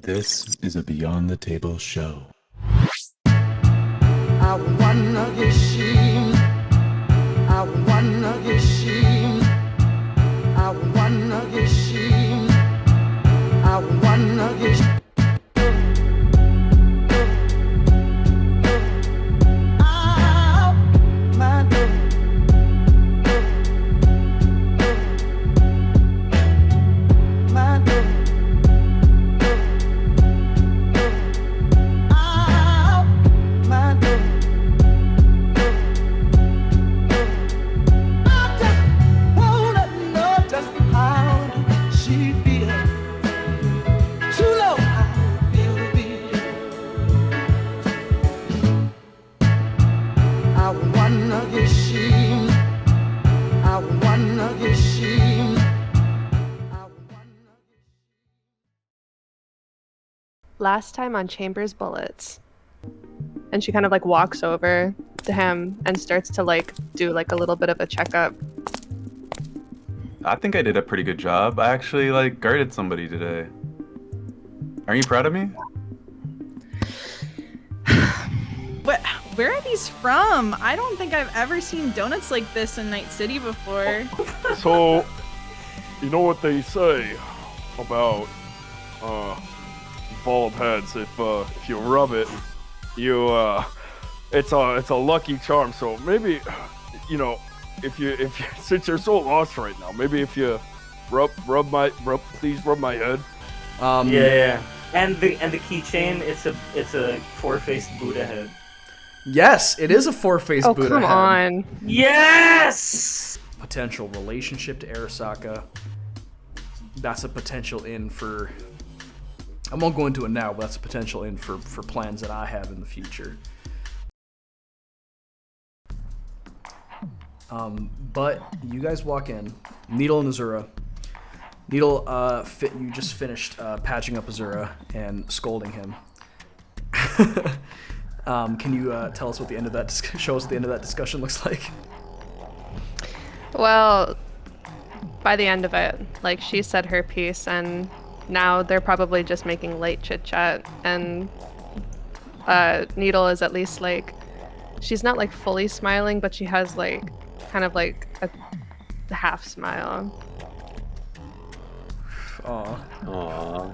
This is a Beyond the Table show. I wanna get sheen. I wanna get sheen. I wanna get sheen. I wanna get sheen. Last time on Chambers Bullets. And she kind of like walks over to him and starts to like do like a little bit of a checkup. I think I did a pretty good job. I actually like guarded somebody today. Aren't you proud of me? Where are these from? I don't think I've ever seen donuts like this in Night City before. So, you know what they say about bald heads? If you rub it, it's a lucky charm. So maybe, you know, if you since you're so lost right now, maybe if you please rub my head. Yeah. And the keychain, it's a four-faced Buddha head. Yes, it is a four-faced Buddha come head. on. Yes! Potential relationship to Arasaka. That's a potential in for... I won't go into it now, but that's a potential in for plans that I have in the future. But you guys walk in. Needle and Azura. Needle, you just finished patching up Azura and scolding him. Can you tell us what the end of that show us what the end of that discussion looks like? Well, by the end of it, like she said her piece, and now they're probably just making light chit chat. And Needle is at least like, she's not like fully smiling, but she has like kind of like a half smile. Aww.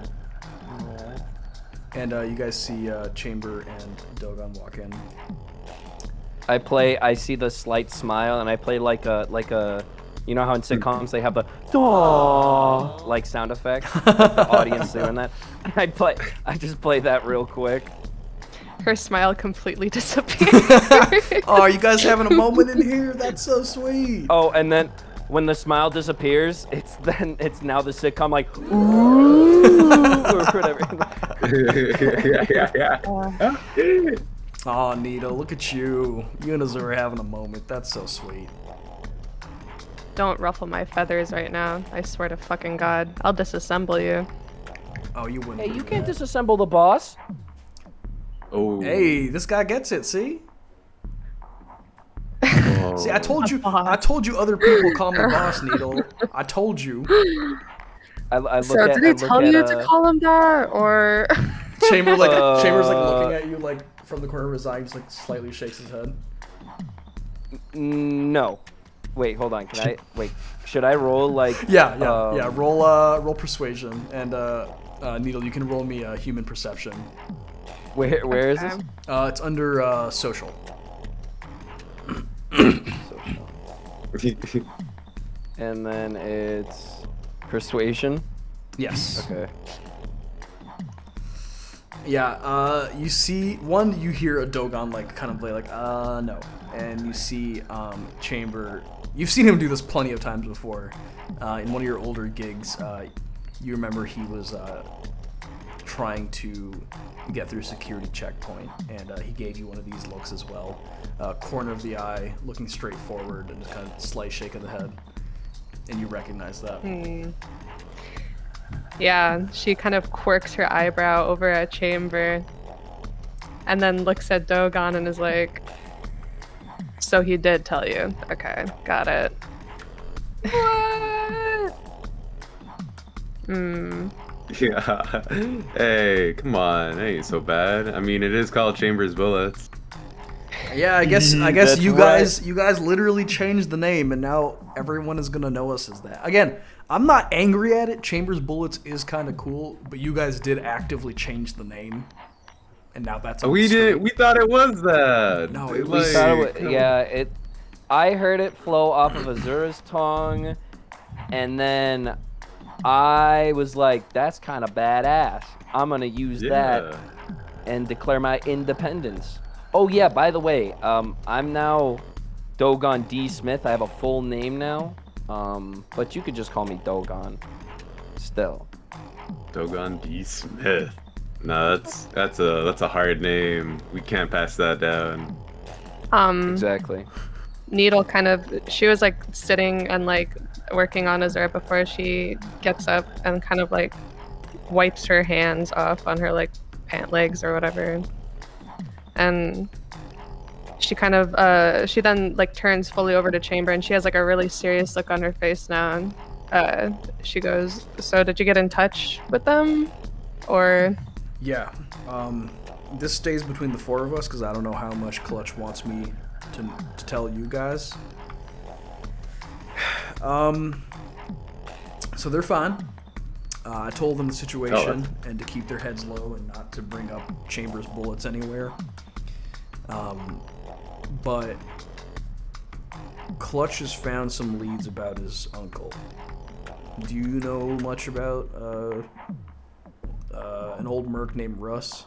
And you guys see Chamber and Dogan walk in. I see the slight smile, and I play like a, you know how in sitcoms they have the "Aww" like sound effect, like the audience doing that. I just play that real quick. Her smile completely disappeared. Oh, you guys having a moment in here? That's so sweet. Oh, and then when the smile disappears, it's now the sitcom like ooh or whatever. Oh, Needle, look at you. You and Azura are having a moment. That's so sweet. Don't ruffle my feathers right now. I swear to fucking God, I'll disassemble you. Oh, you wouldn't. Hey, you can't disassemble the boss. Oh. Hey, this guy gets it. See? Oh. See, I told you other people call me boss, Needle. I told you. Did he tell you to call him that, or? Chamber's like looking at you like from the corner of his eye, just like slightly shakes his head. No. Wait, hold on. Should I roll like? Yeah. Roll persuasion, and Needle, you can roll me a human perception. Where is this? It's under social. And then it's persuasion. Yes. Okay. Yeah. You see one. You hear a Dogan like kind of play like no, and you see Chamber. You've seen him do this plenty of times before. In one of your older gigs, you remember he was trying to get through a security checkpoint, and he gave you one of these looks as well. Corner of the eye, looking straight forward, and just kind of slight shake of the head. And you recognize that. Yeah, she kind of quirks her eyebrow over at Chamber, and then looks at Dogan and is like, "So he did tell you? Okay, got it." What? Hmm. Yeah. Hey, come on. It ain't so bad. I mean, it is called Chambers Bullets. Yeah, I guess That's you right. guys literally changed the name, and now everyone is gonna know us as that. Again, I'm not angry at it. Chambers Bullets is kind of cool, but you guys did actively change the name, and now that's on We the street. did. We thought it was that. No, it We was- thought Like, it was, yeah, it. I heard it flow off of Azura's tongue, and then I was like, "That's kind of badass. I'm gonna use that yeah. and declare my independence." Oh yeah, by the way, I'm now Dogan D. Smith. I have a full name now, but you could just call me Dogan. Still. Dogan D. Smith. No, that's a hard name. We can't pass that down. Exactly. Needle she was like sitting and like working on Azura before she gets up and kind of like wipes her hands off on her like pant legs or whatever. And she she then like turns fully over to Chamber and she has like a really serious look on her face now. And she goes, "So did you get in touch with them? Or Yeah. This stays between the four of us because I don't know how much Clutch wants me to tell you guys. So they're fine. I told them the situation and to keep their heads low and not to bring up Chambers Bullets anywhere. But Clutch has found some leads about his uncle. Do you know much about an old merc named Russ?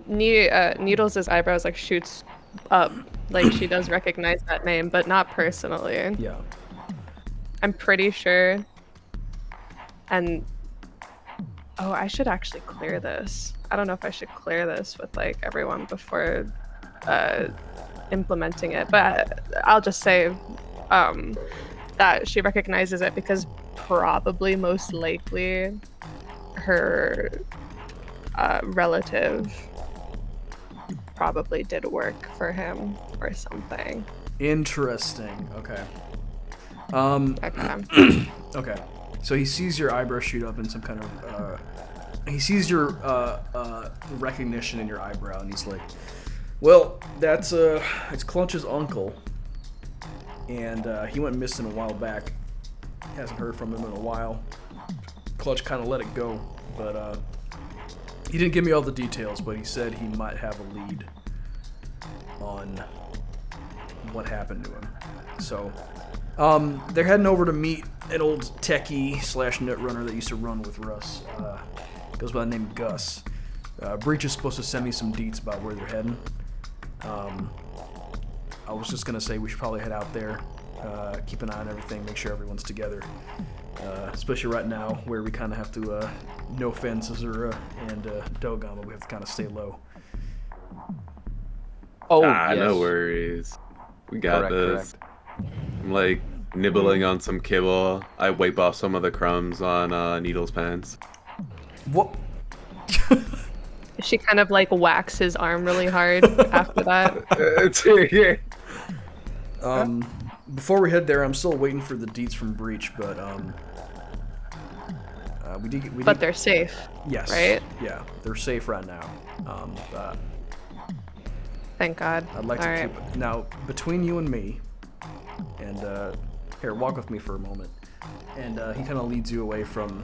Needles' eyebrows like shoots up, like she does recognize that name, but not personally. Yeah. I'm pretty sure. And I should actually clear this. I don't know if I should clear this with like everyone before implementing it, but I'll just say that she recognizes it because probably most likely her relative probably did work for him or something. Interesting. Okay. Okay. Okay. So he sees your eyebrow shoot up in some kind of he sees your recognition in your eyebrow and he's like, "Well, that's it's Clutch's uncle. And he went missing a while back. Hasn't heard from him in a while. Clutch kind of let it go, but he didn't give me all the details, but he said he might have a lead on what happened to him. So they're heading over to meet an old techie / net runner that used to run with Russ. Goes by the name Gus. Breach is supposed to send me some deets about where they're heading. I was just gonna say we should probably head out there, keep an eye on everything, make sure everyone's together. Especially right now, where we kind of have to, no offense, Azura and Dogan, but we have to kind of stay low. Oh, yes. yes. No worries. We got Correct, this. I'm like nibbling on some kibble. I wipe off some of the crumbs on Needle's pants. What? She kind of like whacks his arm really hard after that. Before we head there, I'm still waiting for the deets from Breach, but But they're safe. Yes. Right? Yeah, they're safe right now. Thank God. I'd like All to right. keep now between you and me. And here, walk with me for a moment. And he kind of leads you away from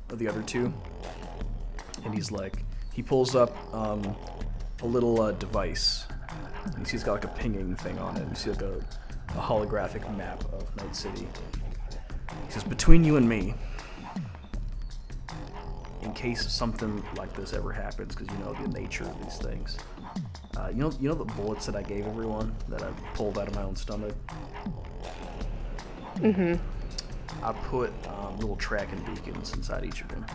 the other two. And he's like, he pulls up a little device. And you see it's got like a pinging thing on it. You see like a holographic map of Night City. He says, between you and me, in case something like this ever happens, because you know the nature of these things. You know the bullets that I gave everyone that I pulled out of my own stomach? Mm-hmm. I put little tracking beacons inside each of them.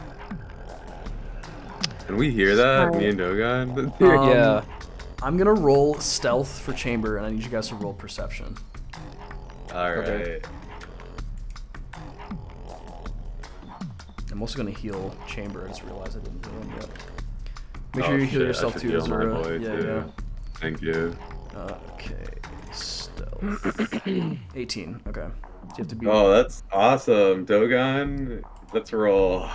Can we hear that? Me and Dogan? Yeah. I'm gonna roll stealth for Chamber, and I need you guys to roll perception. Alright. Okay. I'm also gonna heal Chamber. I just realized I didn't heal him yet. Make sure you heal yourself too, Azura. Yeah. Thank you. Okay. Stealth. 18. Okay. you have to be. Oh, that's awesome, Dogan. Let's roll.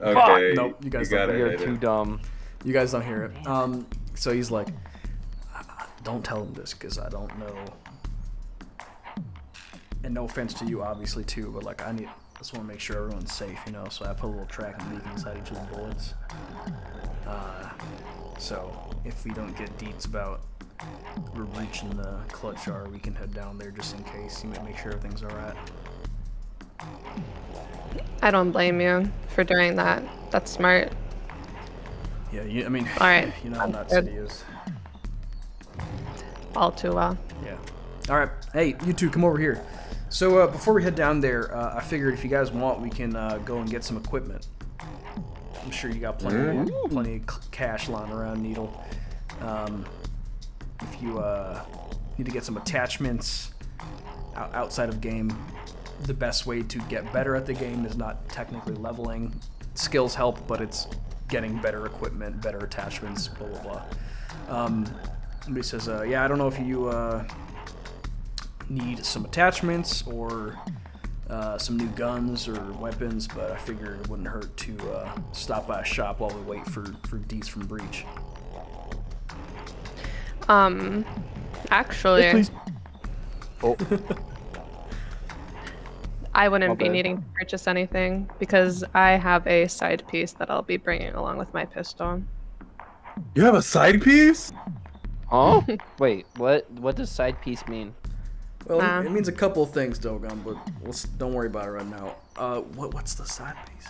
Okay. Nope, you guys got don't. it. You're too dumb. You guys don't hear it. So he's like, don't tell him this because I don't know. And no offense to you, obviously, too, but like I just want to make sure everyone's safe, you know. So I put a little tracking beacon inside each of the bullets. So if we don't get deets about we're reaching the clutch jar, we can head down there just in case. You might make sure everything's alright. I don't blame you for doing that. That's smart. Yeah, I mean, All right. you know how Nut Good. City is. All too well. Yeah. All right. Hey, you two, come over here. So before we head down there, I figured if you guys want, we can go and get some equipment. I'm sure you got plenty of cash lying around, Needle. If you need to get some attachments outside of game, the best way to get better at the game is not technically leveling. Skills help, but it's getting better equipment, better attachments, blah, blah, blah. Somebody says, yeah, I don't know if you need some attachments or some new guns or weapons, but I figured it wouldn't hurt to stop by a shop while we wait for deets from Breach. Actually, Yes, please. Oh, I wouldn't be bad. needing to purchase anything because I have a side piece that I'll be bringing along with my pistol. You have a side piece? Huh? Wait, what does side piece mean? Well, it means a couple of things, Dogan, but don't worry about it right now. What's the side piece?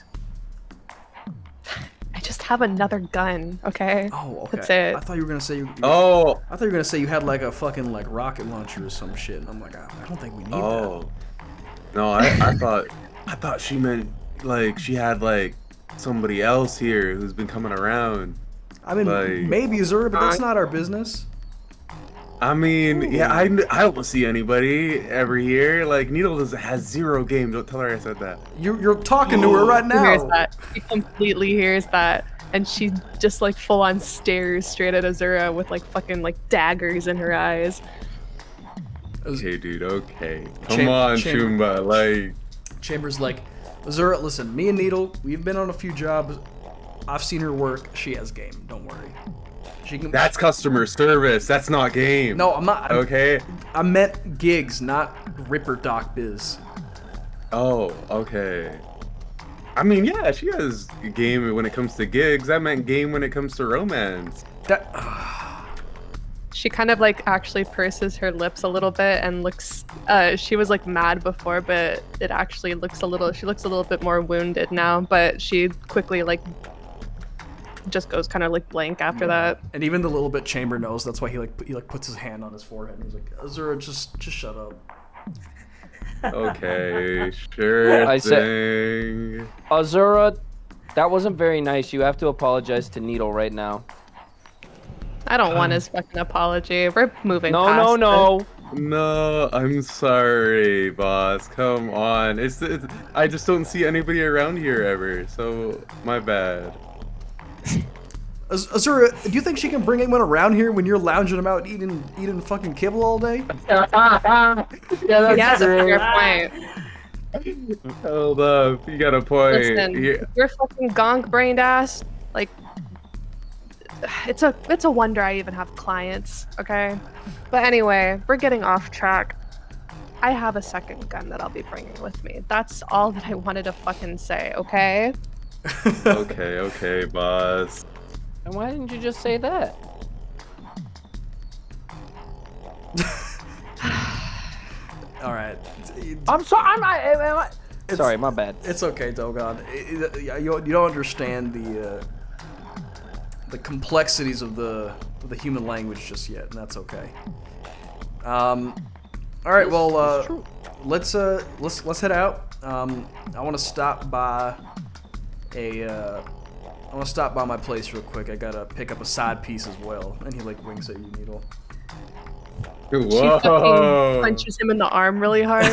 I just have another gun, okay? Oh, okay. That's it. I thought you were gonna say Oh. I thought you were gonna say you had like a fucking like rocket launcher or some shit. And I'm like, I don't think we need that. No, I thought she meant like she had like somebody else here who's been coming around. I mean, like- maybe Azura, but that's not our business. I mean, yeah, I don't see anybody ever here. Like Needle has zero game. Don't tell her I said that. You're talking to her right She hears now. that. She completely hears that. And she just like full on stares straight at Azura with like fucking like daggers in her eyes. Okay, dude. Okay, come on, Chamber. Choomba. Like, Chambers like, Azura, listen, me and Needle, we've been on a few jobs. I've seen her work. She has game. Don't worry. She can. that's customer service. That's not game. No, I'm not. Okay. I meant gigs, not Ripper Doc Biz. Oh, okay. I mean, yeah, she has game when it comes to gigs. I meant game when it comes to romance. That. She kind of like actually purses her lips a little bit and looks she was like mad before, but it actually looks she looks a little bit more wounded now, but she quickly like just goes kind of like blank after that. And even the little bit Chamber knows. That's why he puts his hand on his forehead and he's like, Azura, just shut up. Okay, sure I said- thing. Azura, that wasn't very nice. You have to apologize to Needle right now. I don't want his fucking apology. We're moving No, past no, no. No, I'm sorry, boss. Come on. It's I just don't see anybody around here ever. So my bad. Azura, do you think she can bring anyone around here when you're lounging about eating fucking kibble all day? Yeah, that's a fair point. Hold up, you got a point. Listen, Yeah. your fucking gonk-brained ass, like, it's a wonder I even have clients, okay? But anyway, we're getting off track. I have a second gun that I'll be bringing with me. That's all that I wanted to fucking say, okay? Okay, boss. And why didn't you just say that? All right. I'm sorry. Sorry, my bad. It's okay, Dogan. You don't understand the complexities of the human language just yet, and that's okay. All right. Well, let's head out. I want to stop by my place real quick. I gotta pick up a side piece as well. And he like winks at you, Needle. She Whoa. fucking punches him in the arm really hard.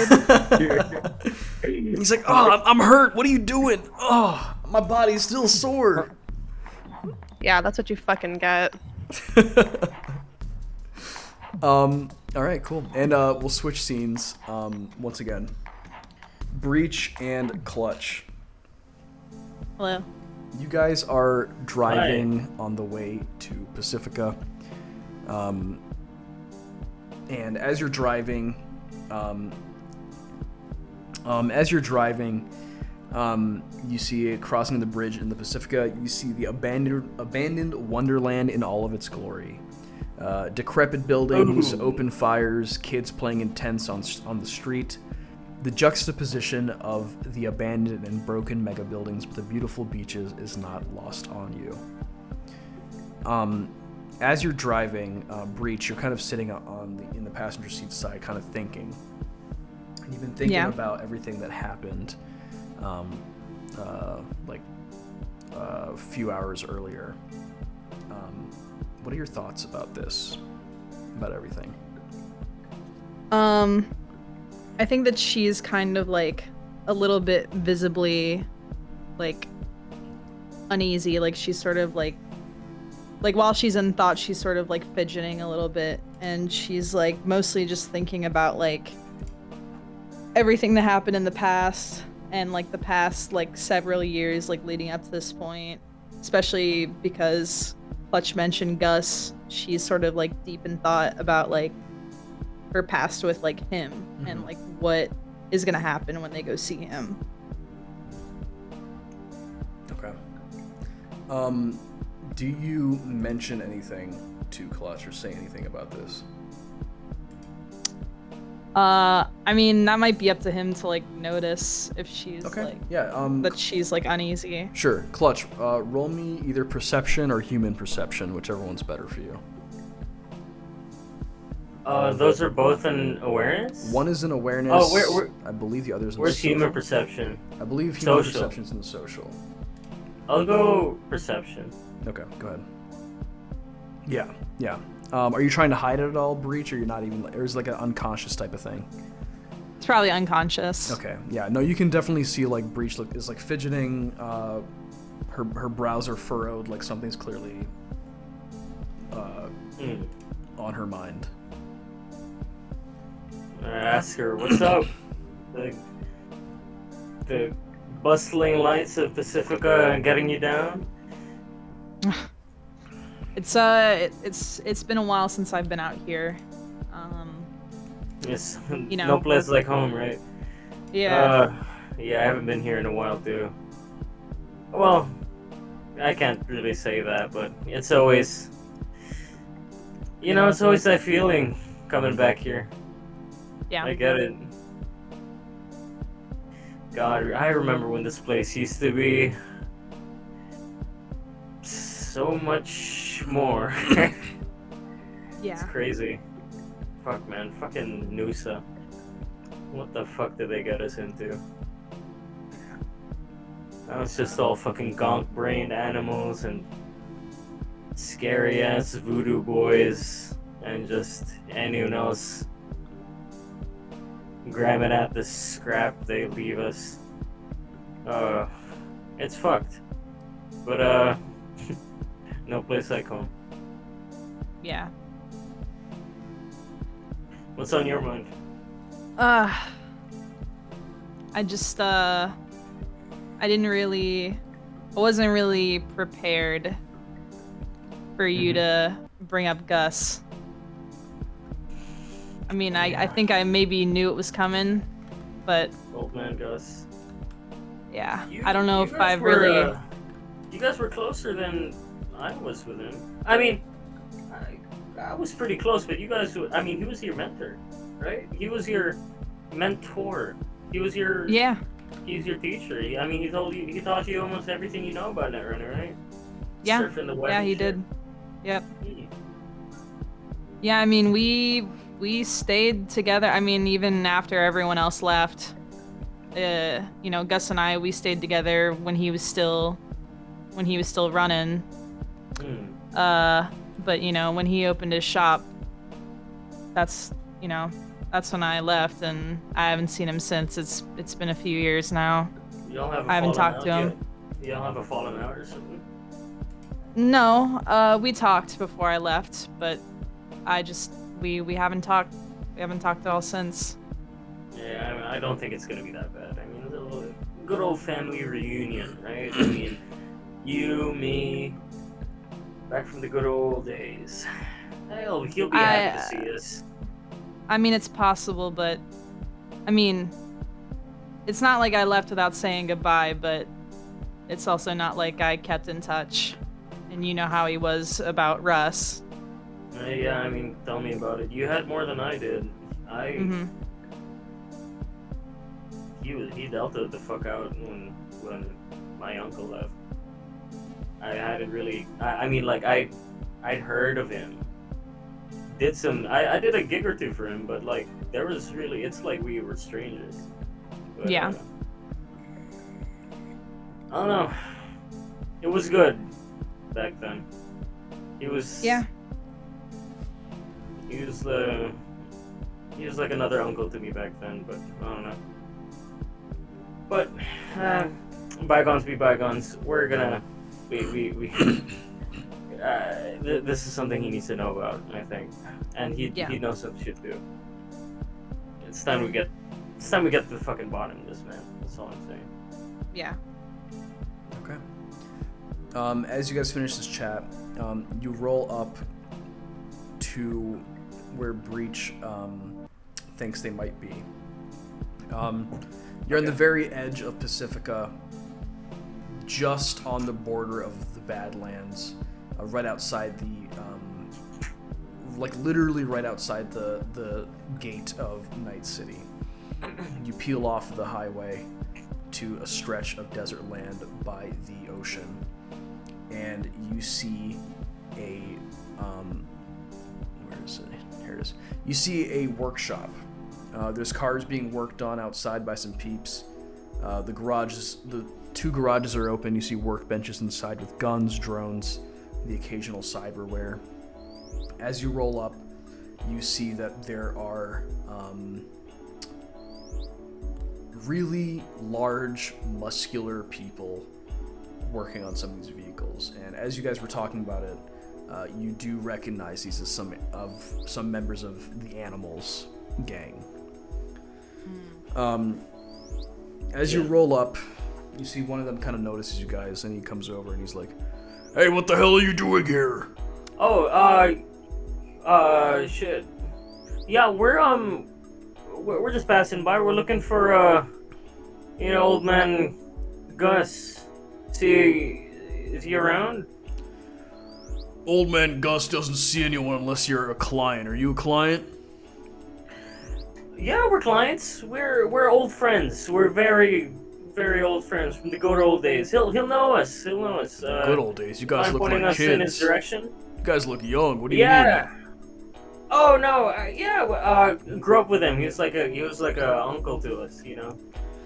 He's like, "Oh, I'm hurt. What are you doing? Oh, my body's still sore." Yeah, that's what you fucking get. All right, cool. And we'll switch scenes once again. Breach and Clutch. Hello. You guys are driving on the way to Pacifica. And as you're driving, you see crossing the bridge in the Pacifica, you see the abandoned wonderland in all of its glory. Decrepit buildings, open fires, kids playing in tents on the street. The juxtaposition of the abandoned and broken mega buildings with the beautiful beaches is not lost on you. As you're driving, Breach, you're kind of sitting in the passenger seat side, kind of thinking. And you've been thinking about everything that happened, a few hours earlier. What are your thoughts about this? About everything? I think that she's kind of like a little bit visibly like uneasy. Like she's sort of like while she's in thought, she's sort of like fidgeting a little bit, and she's like mostly just thinking about like everything that happened in the past and like the past like several years like leading up to this point, especially because Clutch mentioned Gus. She's sort of like deep in thought about like her past with like him and like what is gonna happen when they go see him. Okay. Do you mention anything to Clutch or say anything about this? I mean, that might be up to him to like notice if she's that she's like uneasy. Sure. Clutch, roll me either perception or human perception, whichever one's better for you. Those are both in awareness? One is in awareness. Oh, where I believe the other's in where's social. human perception? I believe human Social. perception's in the social. I'll go perception. Okay, go ahead. Yeah. Are you trying to hide it at all, Breach, or you're not even, or is it like an unconscious type of thing? It's probably unconscious. Okay, yeah, no, you can definitely see like Breach is like fidgeting, her brows are furrowed, like something's clearly on her mind. I ask her, what's up? The bustling lights of Pacifica getting you down? It's been a while since I've been out here. It's you know, no place like home, right? Yeah. Yeah, I haven't been here in a while too. Well, I can't really say that, but it's always, it's always that feeling coming back here. Yeah. I get it. God, I remember when this place used to be so much more. Yeah. It's crazy. Fuck, man. Fucking Noosa. What the fuck did they get us into? Now it's just all fucking gonk-brained animals and scary-ass voodoo boys and just anyone else grabbing at the scrap they leave us. It's fucked. But, no place like home. Yeah. What's on your mind? I wasn't really prepared for you to bring up Gus. I mean, I think I maybe knew it was coming, but Old man Gus. yeah, I don't know if I've really... You guys were closer than I was with him. I mean, I was pretty close, but you guys, I mean, he was your mentor, right? He was your mentor. He was your... Yeah. He's your teacher. I mean, he taught you almost everything you know about Netrunner, right? Yeah. Surfing the web Yeah, and he shit. did. Yep. Yeah, I mean, we stayed together. I mean, even after everyone else left, Gus and I, we stayed together when he was still running. But when he opened his shop, that's when I left, and I haven't seen him since. It's been a few years now. You don't have a I haven't falling talked out to him. yet? You don't have a falling out or something? No, we talked before I left, but I just we haven't talked. We haven't talked at all since. Yeah, I mean, I don't think it's gonna be that bad. I mean, a little good old family reunion, right? I mean, you, me, back from the good old days. He'll be happy to see us. I mean, it's possible, but I mean, it's not like I left without saying goodbye, but it's also not like I kept in touch. And you know how he was about Russ. Yeah, I mean, tell me about it. You had more than I did. He dealt it the fuck out when my uncle left. I hadn't really. I mean, like I'd heard of him. I did a gig or two for him, but like there was really. It's like we were strangers. But, Yeah. I don't know. It was good back then. He was. Yeah. He was like another uncle to me back then, but I don't know. But bygones be bygones. We're gonna this is something he needs to know about, I think, and he knows some shit too. It's time we get to the fucking bottom of this, man. That's all I'm saying. Yeah. Okay. As you guys finish this chat, you roll up to where Breach thinks they might be. You're on the very edge of Pacifica, just on the border of the Badlands, right outside the, like literally right outside the gate of Night City. You peel off the highway to a stretch of desert land by the ocean, and you see a, where is it? Here it is. You see a workshop. There's cars being worked on outside by some peeps. The two garages are open. You see workbenches inside with guns, drones, the occasional cyberware. As you roll up, you see that there are really large, muscular people working on some of these vehicles. And as you guys were talking about it, you do recognize these as some members of the Animals gang. As you roll up, you see one of them kind of notices you guys, and he comes over and he's like, "Hey, what the hell are you doing here?" Oh, shit. Yeah, we're just passing by. We're looking for old man Gus. Is he around? Old man Gus doesn't see anyone unless you're a client. Are you a client? Yeah, we're clients. We're old friends. We're very, very old friends from the good old days. He'll know us. He'll know us. Good old days. You guys look pointing like us kids. in his direction. You guys look young. What do you mean? Yeah. Oh no. Grew up with him. He was like a uncle to us. You know.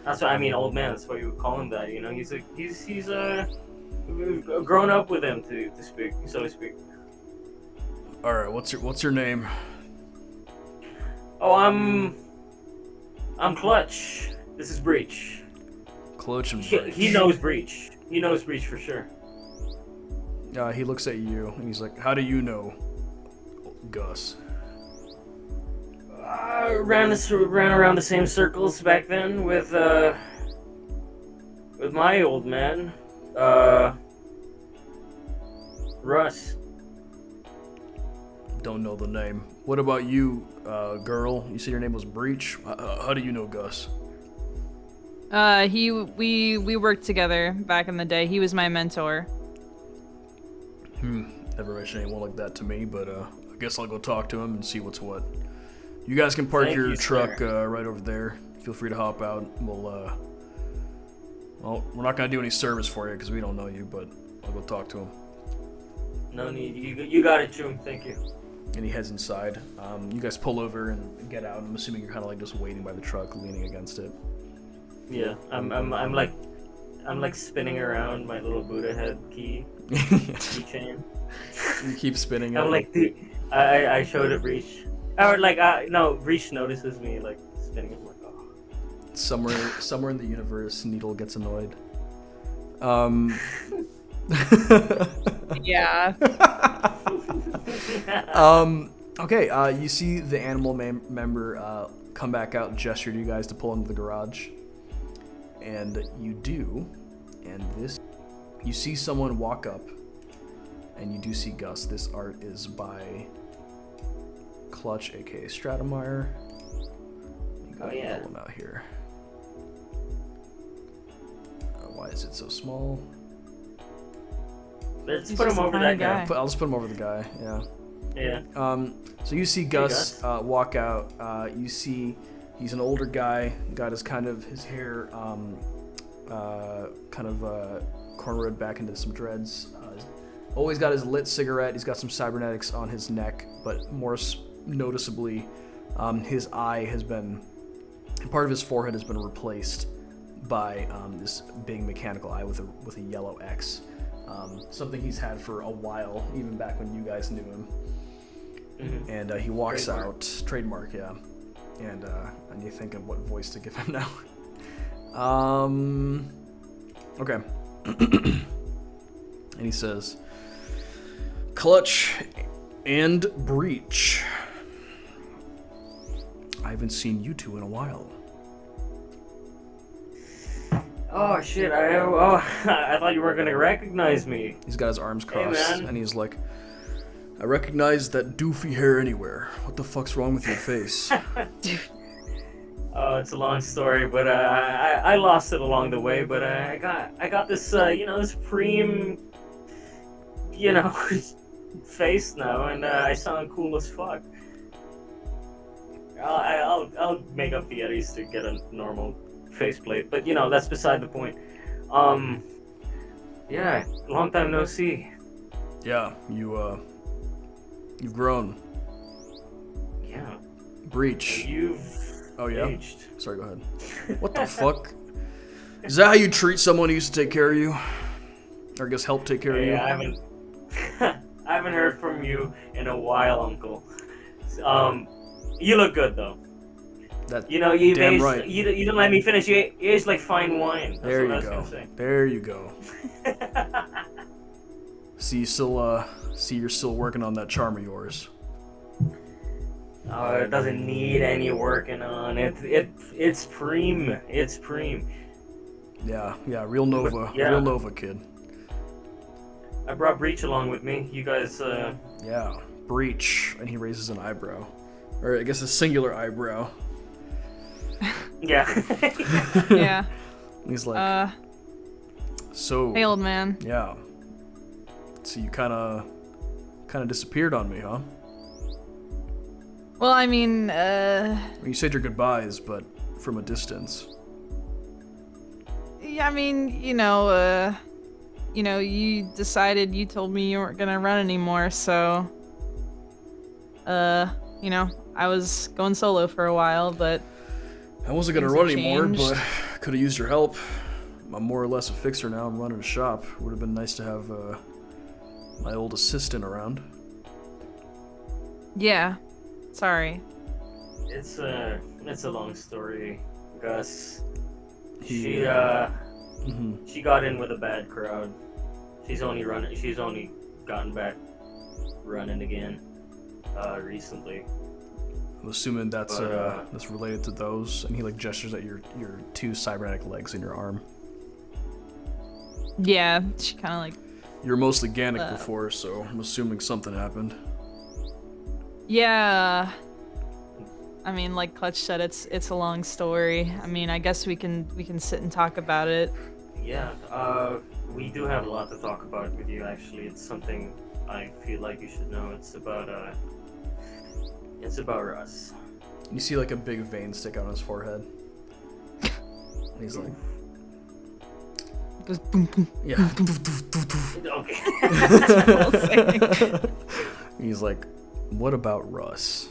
That's what I mean. Old man. That's why you would call him that. You know. He's we've grown up with him to speak, so to speak. All right. What's your name? Oh, I'm Clutch. This is Breach. Clutch and Breach. He knows Breach. He knows Breach for sure. He looks at you and he's like, "How do you know Gus?" Ran around the same circles back then with my old man, Russ. Don't know the name. What about you, girl? You said your name was Breach. How do you know Gus? We worked together back in the day. He was my mentor. Never mentioned anyone like that to me, but I guess I'll go talk to him and see what's what. You guys can park your truck right over there. Feel free to hop out. Well, we're not gonna do any service for you because we don't know you, but I'll go talk to him. No need. You got it, Choom. Thank you. And he heads inside. You guys pull over and get out. I'm assuming you're kind of like just waiting by the truck, leaning against it. Yeah, I'm like spinning around my little Buddha head keychain. You keep spinning it. I'm like, dude, I showed it Breach. Or like, no, Breach notices me like spinning. I'm like, oh. Somewhere in the universe, Needle gets annoyed. Yeah. Okay, you see the animal member come back out and gesture to you guys to pull into the garage. And you do, and you see someone walk up, and you do see Gus. This art is by Clutch, aka Stratomeyer. Oh yeah. Pull him out here. Why is it so small? Let's He's put him just a over tiny that guy. guy. I'll just put him over the guy. Yeah. Yeah. So you see Gus walk out. You see he's an older guy. Got his hair cornrowed back into some dreads. Always got his lit cigarette. He's got some cybernetics on his neck, but more noticeably, his eye has been, part of his forehead has been replaced by this big mechanical eye with a yellow X. Something he's had for a while, even back when you guys knew him. Mm-hmm. And he walks out, trademark, yeah. And you think of what voice to give him now. Okay. And he says, Clutch and Breach. I haven't seen you two in a while. Oh shit! I thought you weren't gonna recognize me. He's got his arms crossed, man. and he's like, I recognize that doofy hair anywhere. What the fuck's wrong with your face? Oh, it's a long story, but I lost it along the way. But I got this this preem face now, and I sound cool as fuck. I'll make up the eddies to get a normal faceplate, but that's beside the point. Yeah, long time no see. Yeah, you've grown. Yeah. Breach. You've Oh yeah. aged. Sorry, go ahead. What the fuck? Is that how you treat someone who used to take care of you? Or I guess help take care of you? I haven't heard from you in a while, Uncle. You look good though. You damn aged, right. You didn't let me finish. You aged like fine wine. That's There what I you was go. gonna say. There you go. See, you're still working on that charm of yours. Oh, it doesn't need any working on. It's preem. It's preem. Yeah, real Nova, Yeah. real Nova kid. I brought Breach along with me. You guys. Yeah, Breach, and he raises an eyebrow, or I guess a singular eyebrow. Yeah. Yeah. He's like, so. Hey, old man. Yeah. So you kind of disappeared on me, huh? Well, I mean, You said your goodbyes, but from a distance. yeah, I mean, you decided, you told me you weren't gonna run anymore, so, I was going solo for a while, but I wasn't gonna things run have anymore, changed. but could have used your help. I'm more or less a fixer now. I'm running a shop. Would have been nice to have my old assistant around. yeah, sorry. It's a long story, Gus. She Mhm. she got in with a bad crowd. She's only gotten back running again recently. I'm assuming that's But, that's related to those, and he like gestures at your two cybernetic legs in your arm. Yeah, she kind of like, You were mostly Ganic before, so I'm assuming something happened. yeah. I mean, like Clutch said, it's a long story. I mean, I guess we can sit and talk about it. Yeah, we do have a lot to talk about with you. Actually, it's something I feel like you should know. It's about Russ. You see like a big vein stick out on his forehead. And he's like, It goes boom boom. yeah. Okay. He's like, what about Russ?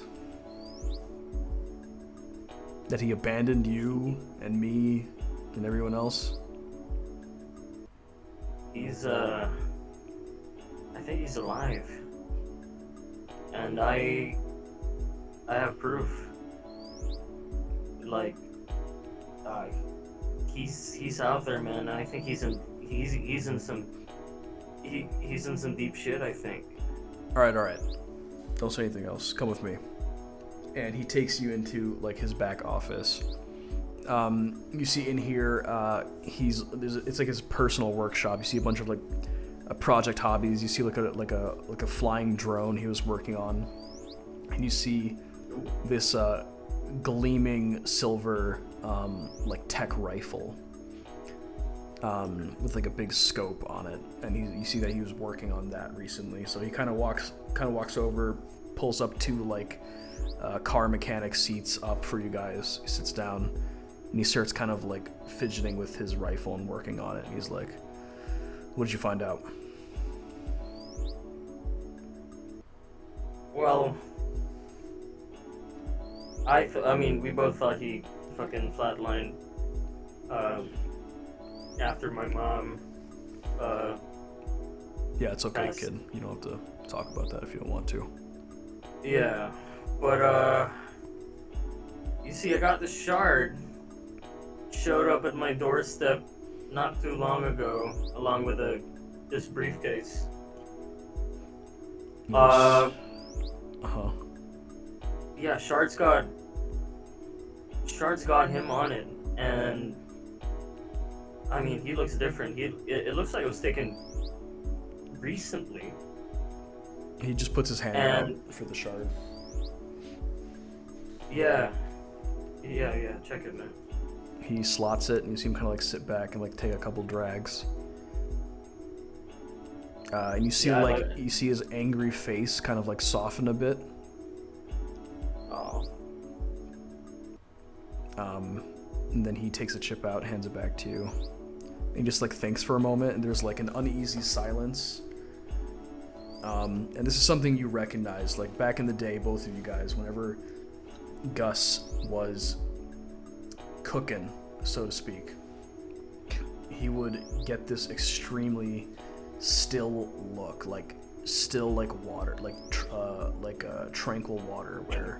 That he abandoned you and me and everyone else? I think he's alive. And I have proof. Like, he's out there, man. I think he's in some deep shit, I think. Alright. Don't say anything else. Come with me. And he takes you into like his back office. You see in here, it's like his personal workshop. You see a bunch of like project hobbies. You see like a flying drone he was working on, and you see this gleaming silver like tech rifle with like a big scope on it, and you see that he was working on that recently. So he kind of walks over, pulls up two like car mechanic seats up for you guys. He sits down and he starts kind of like fidgeting with his rifle and working on it. And he's like, "What did you find out?" Well, I mean, we both thought he fucking flatlined after my mom. Yeah, it's okay, passed. kid. You don't have to talk about that if you don't want to. Yeah, but you see, I got the shard. Showed up at my doorstep not too long ago, along with this briefcase. Yeah, Shard's got him on it, and I mean, he looks different. It looks like it was taken recently. He just puts his hand out for the shard. Yeah, check it, man. He slots it, and you see him kind of like sit back and like take a couple drags. And you see you see his angry face kind of like soften a bit. Oh. And then he takes a chip out, hands it back to you. And he just like thinks for a moment, and there's like an uneasy silence. And this is something you recognize, like back in the day, both of you guys, whenever Gus was cooking, so to speak, he would get this extremely still look, like still like water, like tranquil water, where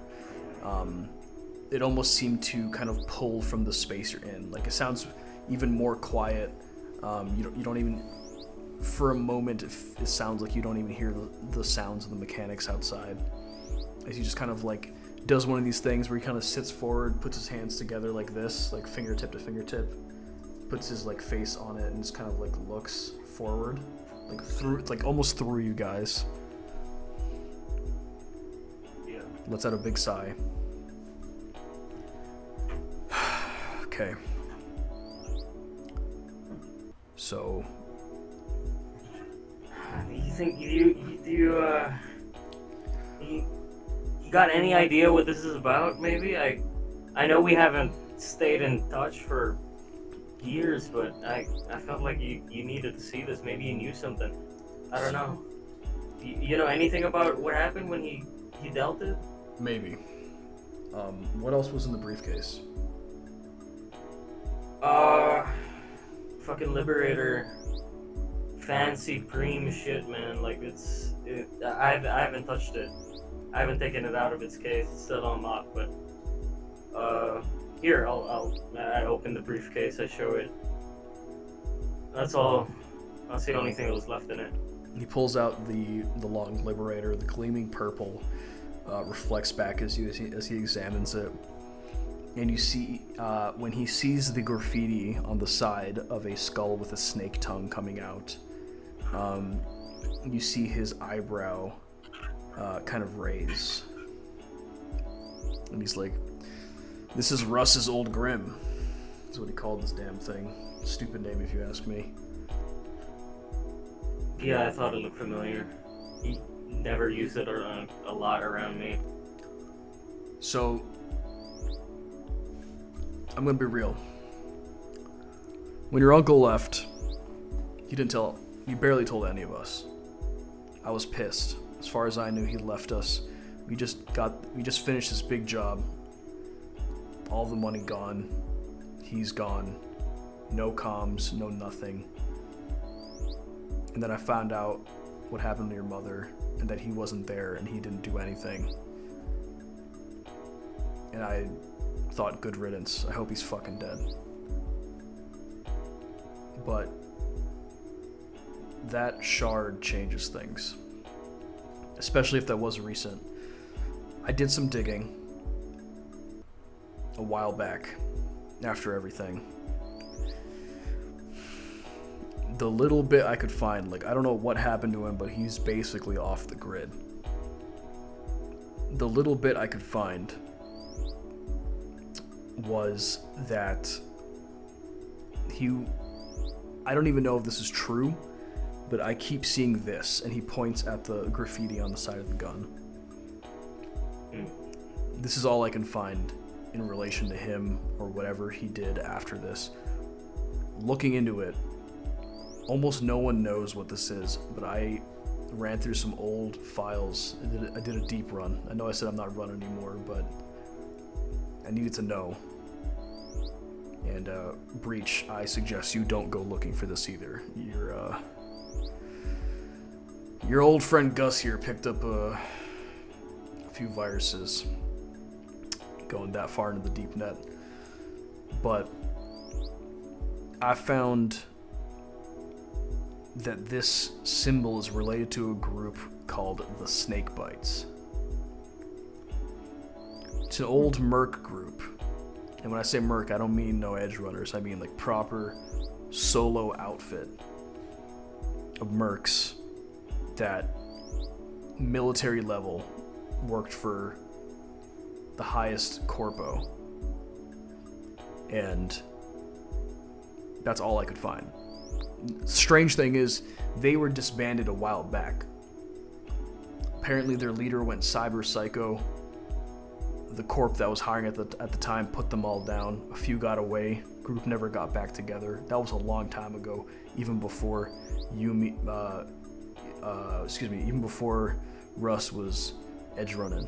it almost seemed to kind of pull from the space you're in. Like it sounds even more quiet. You don't even, for a moment, it sounds like you don't even hear the sounds of the mechanics outside. As he just kind of like does one of these things where he kind of sits forward, puts his hands together like this, like fingertip to fingertip, puts his like face on it, and just kind of like looks forward, like through, like almost through you guys. Yeah. Lets out a big sigh. Okay. So. You think you got any idea what this is about? Maybe I know we haven't stayed in touch for years, but I felt like you needed to see this. Maybe you knew something. I don't know. You know anything about what happened when he dealt it? Maybe. What else was in the briefcase? Fucking Liberator. Fancy cream shit, man. Like I haven't touched it. I haven't taken it out of its case. It's still unlocked, but here I open the briefcase. I show it. That's all. That's the only thing that was left in it. He pulls out the long Liberator. The gleaming purple reflects back as he examines it, and you see when he sees the graffiti on the side of a skull with a snake tongue coming out. You see his eyebrow kind of raise, and he's like, "This is Russ's old Grim." That's what he called this damn thing. Stupid name, if you ask me. Yeah, I thought it looked familiar. He never used it a lot around me. So, I'm gonna be real. When your uncle left, he barely told any of us. I was pissed. As far as I knew, he left us. We just finished this big job. All the money gone. He's gone. No comms, no nothing. And then I found out what happened to your mother, and that he wasn't there, and he didn't do anything. And I thought, good riddance. I hope he's fucking dead. But that shard changes things. Especially if that was recent. I did some digging a while back after everything. The little bit I could find, like, I don't know what happened to him, but he's basically off the grid. The little bit I could find was that I don't even know if this is true, but I keep seeing this, and he points at the graffiti on the side of the gun. This is all I can find in relation to him or whatever he did after this. Looking into it, almost no one knows what this is, but I ran through some old files. I did a deep run. I know I said I'm not running anymore, but I needed to know. And Breach, I suggest you don't go looking for this either. Your old friend Gus here picked up a few viruses going that far into the deep net. But I found that this symbol is related to a group called the Snakebites. It's an old merc group. And when I say merc, I don't mean no edge runners. I mean like proper solo outfit of mercs that military level worked for the highest corpo. And that's all I could find. Strange thing is, they were disbanded a while back. Apparently their leader went cyber psycho. The corp that was hiring at the time put them all down. A few got away. Group never got back together. That was a long time ago, even before even before Russ was edge running.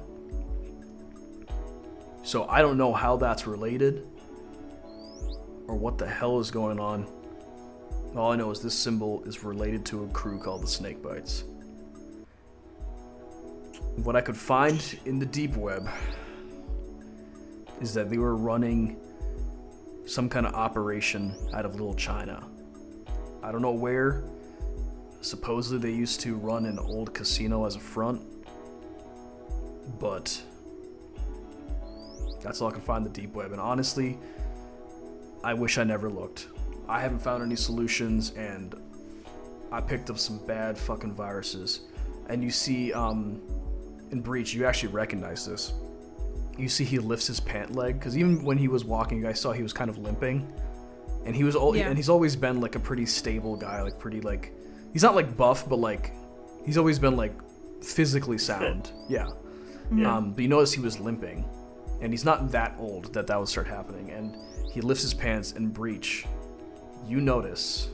So I don't know how that's related or what the hell is going on. All I know is this symbol is related to a crew called the Snakebites. What I could find in the deep web is that they were running some kind of operation out of Little China. I don't know where. Supposedly they used to run an old casino as a front, but that's all I can find in the deep web. And honestly, I wish I never looked. I haven't found any solutions, and I picked up some bad fucking viruses. And you see, in Breach, you actually recognize this. You see he lifts his pant leg, because even when he was walking, I saw he was kind of limping. And he was and he's always been like a pretty stable guy, like pretty like, he's not like buff, but like, he's always been like physically sound. Yeah. But you notice he was limping, and he's not that old that would start happening. And he lifts his pants, and Breach, you notice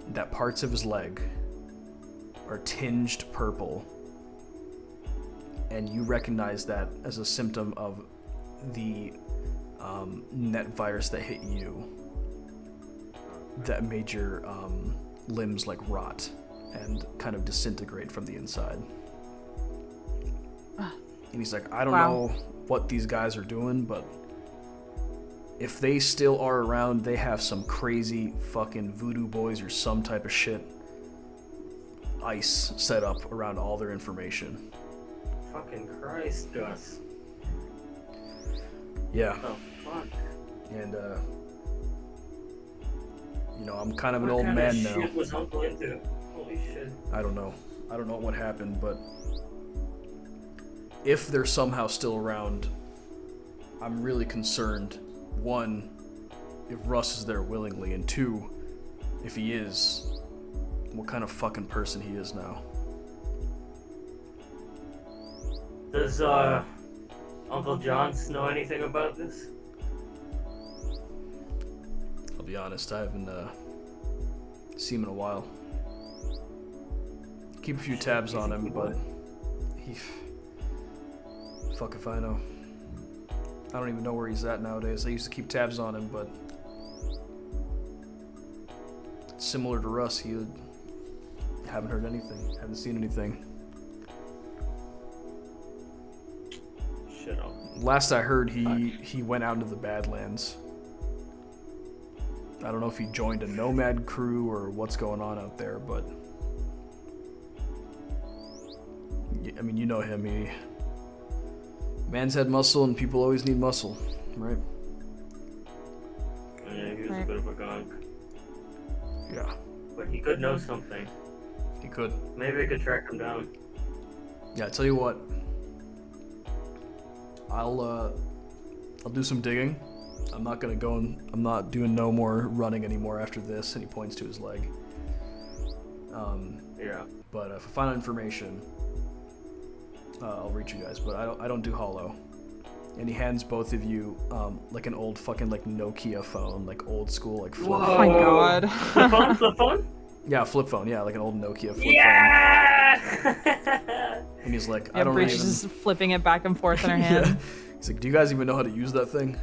that parts of his leg are tinged purple, and you recognize that as a symptom of the net virus that hit you, that made your limbs like rot and kind of disintegrate from the inside. And he's like, I don't know what these guys are doing, but if they still are around, they have some crazy fucking voodoo boys or some type of shit ice set up around all their information. Fucking Christ, Gus. Yeah. Oh, fuck. And, I'm kind of an What old kind man of now. shit was Uncle into? Holy shit. I don't know. I don't know what happened, but if they're somehow still around, I'm really concerned. One, if Russ is there willingly, and two, if he is, what kind of fucking person he is now. Does Uncle Johns know anything about this? I'll be honest, I haven't seen him in a while. Keep a few tabs on him, but fuck if I know. I don't even know where he's at nowadays. I used to keep tabs on him, but similar to Russ, haven't heard anything, haven't seen anything. Shit. Last I heard, he went out into the Badlands. I don't know if he joined a nomad crew or what's going on out there, but I mean, you know him. Man's had muscle, and people always need muscle, right? Yeah, he was a Right. bit of a gonk. Yeah, But he could know something. he could. Maybe I could track him down. Yeah, I tell you what. I'll do some digging. I'm not gonna go and I'm not doing no more running anymore after this. And he points to his leg. Yeah. But if I find out information, I'll reach you guys. But I don't do hollow. And he hands both of you like an old fucking like Nokia phone, like old school like flip. Oh my god. Flip phone? Flip phone? Yeah, flip phone. Yeah, like an old Nokia flip phone. Yeah! And he's like, I Yeah, don't Breach even. is just flipping it back and forth in her Yeah. hand. He's like, do you guys even know how to use that thing?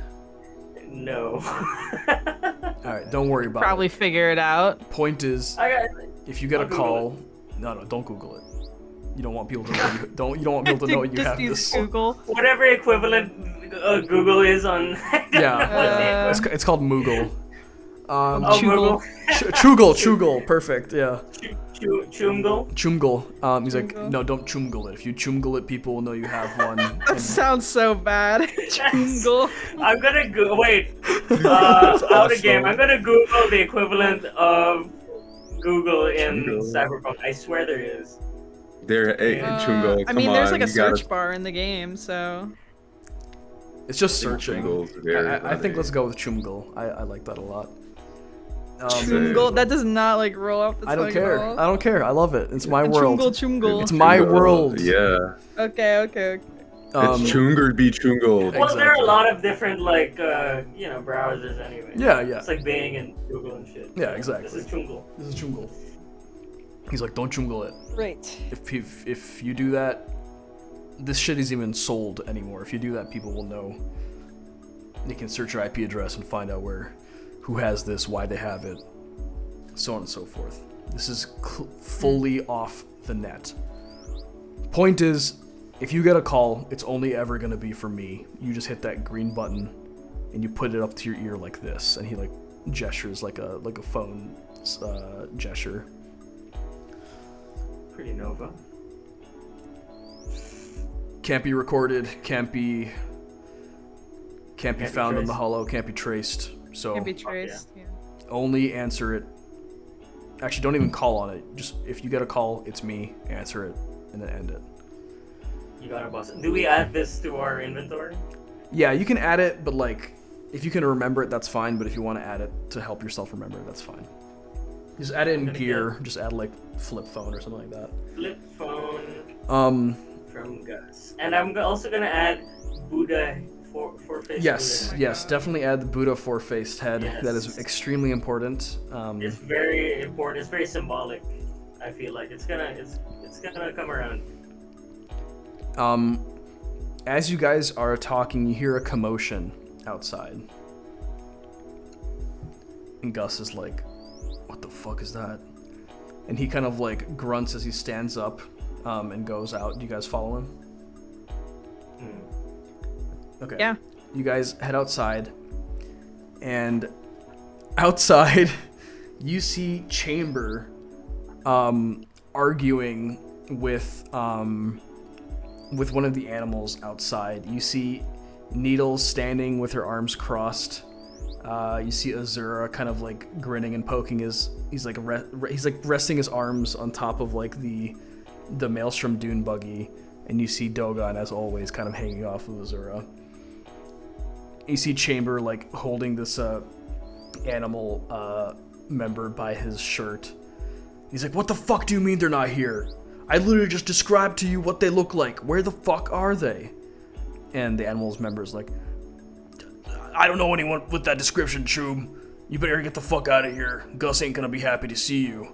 No. All right, don't worry about Probably it. figure it out. Point is, I got if you get a I'll Google call, no, don't Google it. You don't want people to know. You don't want people to know you Just have use this. Google. whatever equivalent Google is on. Yeah, it's called Moogle. Oh, Choogle. Google. Choogle, perfect. Yeah, Choomgle. Choomgle. He's like, Choomgle. no, don't Choomgle it. If you Choomgle it, people will know you have one. That and- sounds so bad. Choogle. I'm gonna wait. Out awesome. of game. I'm gonna Google the equivalent of Google in Chungo. Cyberpunk. I swear there is. There, hey, Chungo, I come mean, there's on, like a you gotta- search bar in the game, so. It's just I think searching. Choomgle's very I think funny. let's go with Choomgle. I like that a lot. Chungle? That does not like roll off the I don't tongue care. at all. I don't care. I love it. It's my world. Chungle. It's my world. Yeah, Okay. Um, it's Chungered be Chungle. Well, there are a Exactly. lot of different like browsers anyway. Yeah. It's like Bing and Google and shit. Yeah, exactly. This is Choomgle. This is Choomgle. He's like, don't Choomgle it. Right. If you do that, this shit isn't even sold anymore. If you do that, people will know. They can search your IP address and find out who has this, why they have it, so on and so forth. This is fully off the net. Point is, if you get a call, it's only ever gonna be from me. You just hit that green button, and you put it up to your ear like this, and he like gestures like a phone gesture. Pretty Nova. Can't be recorded. Can't be found in the traced. hollow. Can't be traced. So Can be traced. Yeah. only answer it. Actually, don't even call on it. Just if you get a call, it's me. Answer it, and then end it. You got a boss. Do we add this to our inventory? Yeah, you can add it, but like, if you can remember it, that's fine. But if you want to add it to help yourself remember it, that's fine. Just add it in Gonna gear. Just add like flip phone or something like that. Flip phone Um. from Gus. And I'm also gonna add Buddha for face. Yes. Buddha. Yes. Definitely add the Buddha four-faced head. Yes. That is extremely important. It's very important. It's very symbolic. I feel like it's gonna come around. As you guys are talking, you hear a commotion outside. And Gus is like, what the fuck is that? And he kind of like grunts as he stands up and goes out. Do you guys follow him? Okay. Yeah. You guys head outside. And outside, you see Chamber arguing with one of the animals outside. You see Needles standing with her arms crossed. You see Azura kind of like grinning and poking he's like resting his arms on top of like the Maelstrom dune buggy, and you see Dogan as always kind of hanging off of Azura. You see Chamber like holding this animal member by his shirt. He's like, what the fuck do you mean they're not here? I literally just described to you what they look like. Where the fuck are they? And the animal's member's like, I don't know anyone with that description, Choom. You better get the fuck out of here. Gus ain't gonna be happy to see you.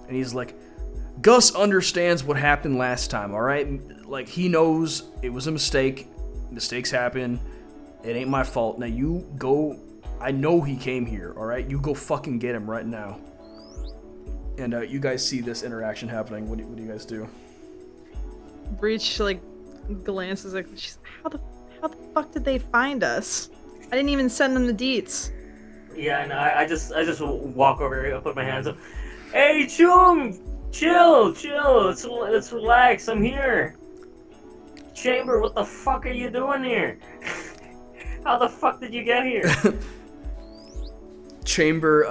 And he's like, Gus understands what happened last time, alright? Like, he knows it was a mistake. Mistakes happen. It ain't my fault. Now you go. I know he came here, alright? You go fucking get him right now. And you guys see this interaction happening. What do you guys do? Breach like glances like, how the fuck did they find us? I didn't even send them the deets. Yeah, and I just walk over here, I put my hands up. Hey, Choom, chill. Let's relax. I'm here. Chamber, what the fuck are you doing here? How the fuck did you get here? Chamber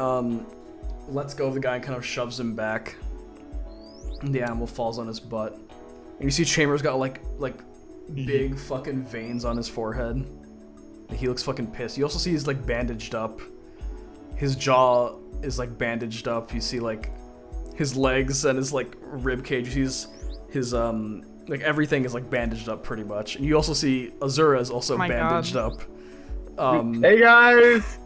lets go of the guy and kind of shoves him back. And the animal falls on his butt. And you see Chamber's got like big fucking veins on his forehead. He looks fucking pissed. You also see he's like bandaged up. His jaw is like bandaged up. You see like his legs and his like rib cage. His like everything is like bandaged up pretty much. And you also see Azura is also bandaged up. Hey guys!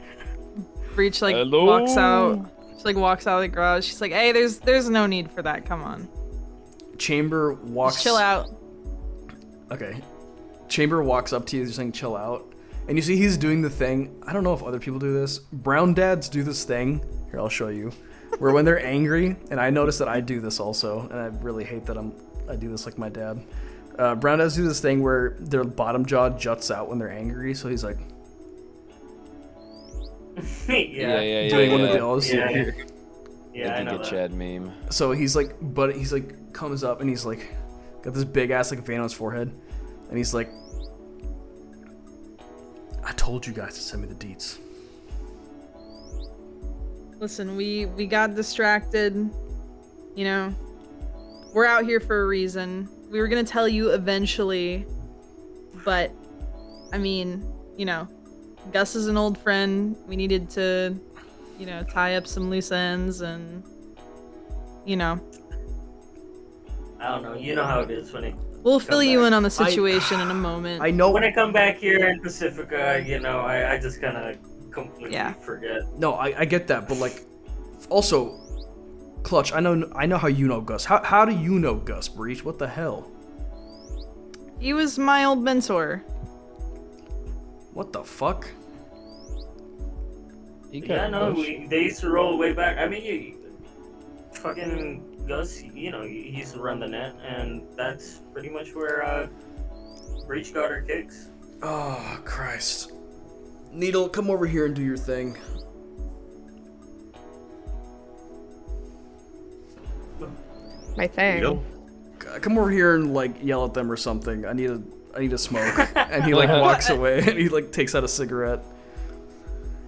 Breach like Hello? walks out. She like walks out of the garage. She's like, "Hey, there's no need for that. Come on, Chamber walks. just chill out." Okay. Chamber walks up to you saying chill out. And you see he's doing the thing. I don't know if other people do this. Brown dads do this thing. Here, I'll show you. Where when they're angry, and I notice that I do this also, and I really hate that I do this like my dad. Brown dads do this thing where their bottom jaw juts out when they're angry, so he's like Yeah. doing one of those. Yeah, I I think know a that. Chad meme. So he's like comes up and he's like got this big ass like vein on his forehead, and he's like, I told you guys to send me the deets. Listen, we got distracted. You know, we're out here for a reason. We were gonna tell you eventually, but I mean, you know, Gus is an old friend. We needed to, you know, tie up some loose ends, and you know, I don't know. You know how it is when it. we'll fill you back. in on the situation in a moment. I know. When I come back here in Pacifica, you know, I just kind of completely forget. No, I get that, but like, also, Clutch. I know how you know Gus. How do you know Gus, Breach? What the hell? He was my old mentor. What the fuck? Yeah, no, they used to roll way back. I mean, fucking Gus, you know, he used to run the net, and that's pretty much where Breach got her kicks. Oh Christ! Needle, come over here and do your thing. My thing. Needle? Come over here and like yell at them or something. I need a smoke. And he like walks away and he like takes out a cigarette.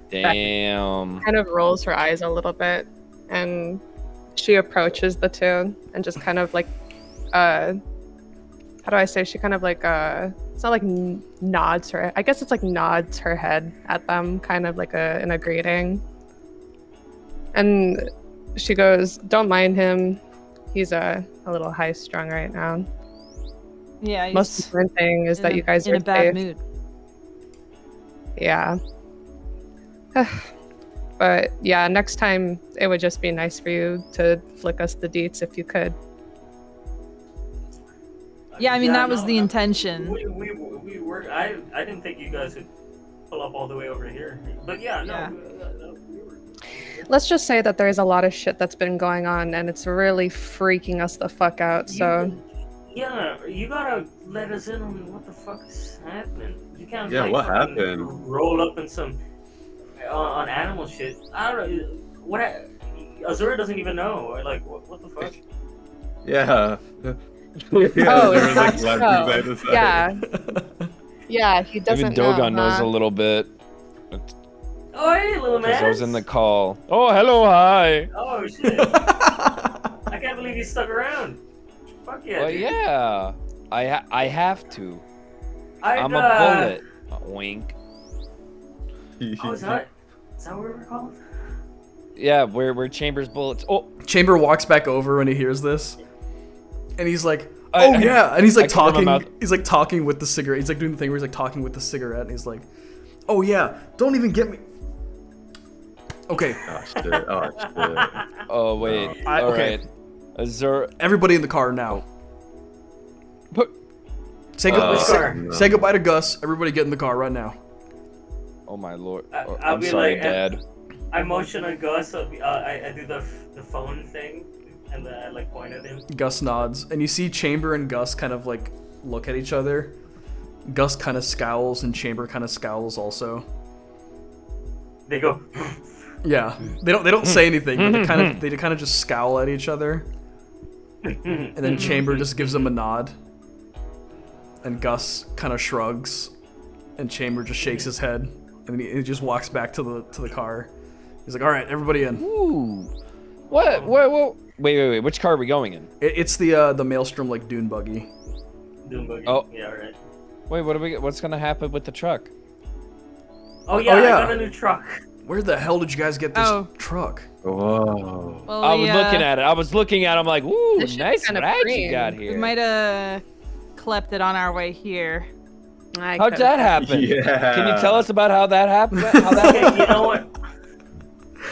Damn. Kind of rolls her eyes a little bit, and she approaches the two and just kind of like, how do I say? She kind of like, it's not like nods her. I guess it's like nods her head at them, kind of like in a greeting. And she goes, "Don't mind him. He's a little high strung right now. Yeah, Most important thing is that you guys in are a bad safe." mood. Yeah. But yeah, next time it would just be nice for you to flick us the deets if you could. Yeah, I mean that was no, the intention. We were. I didn't think you guys would pull up all the way over here, but yeah, no. Yeah. We were. Let's just say that there's a lot of shit that's been going on and it's really freaking us the fuck out, so... Yeah, you gotta let us in on what the fuck is happening. You can't Yeah, like, what fucking happened? roll up in some on animal shit. I don't know what Azura doesn't even know. Or, like what the fuck? Yeah. Oh, there was, like, that's left so. side to side. Yeah. Yeah, he doesn't Even Dogan know, knows huh? a little bit. Oh hey, little man. Because I was in the call. Oh, hello, hi. Oh shit! I can't believe you stuck around. Fuck yeah. Well, dude. yeah. I have to. I'd, I'm a bullet. Wink. Oh, is that what we're called? Yeah, we're Chambers bullets. Oh, Chamber walks back over when he hears this, and he's like, I- "Oh yeah!" And he's like I cover my talking. mouth. He's like talking with the cigarette. He's like doing the thing where he's like talking with the cigarette, and he's like, "Oh yeah, don't even get me." Okay, Oh shit. Oh shit. oh wait. I- All okay. right. Azura. everybody in the car now. But Say, Which car? no. say goodbye to Gus. Everybody get in the car right now. oh my lord. I'll I'm be sorry, like, Dad. I motion at Gus. I do the phone thing, and then I like point at him. Gus nods, and you see Chamber and Gus kind of like look at each other. Gus kind of scowls, and Chamber kind of scowls also. They go. Yeah, they don't say anything, but they kind of just scowl at each other, and then Chamber just gives them a nod. And Gus kind of shrugs, and Chamber just shakes his head, and then he just walks back to the car. He's like, "All right, everybody in." Ooh. What? Wait. Which car are we going in? It's the Maelstrom like dune buggy. Dune buggy. Oh. Yeah, right. Wait, what's gonna happen with the truck? Oh yeah, yeah. I got a new truck. Where the hell did you guys get this truck? Whoa. Well, I was looking at it. I was looking at it. I'm like, ooh, This should be nice kinda ride you green. got We here. might have klept it on our way here. How'd that happen? Yeah. Can you tell us about how that happened? How that Okay, you know what?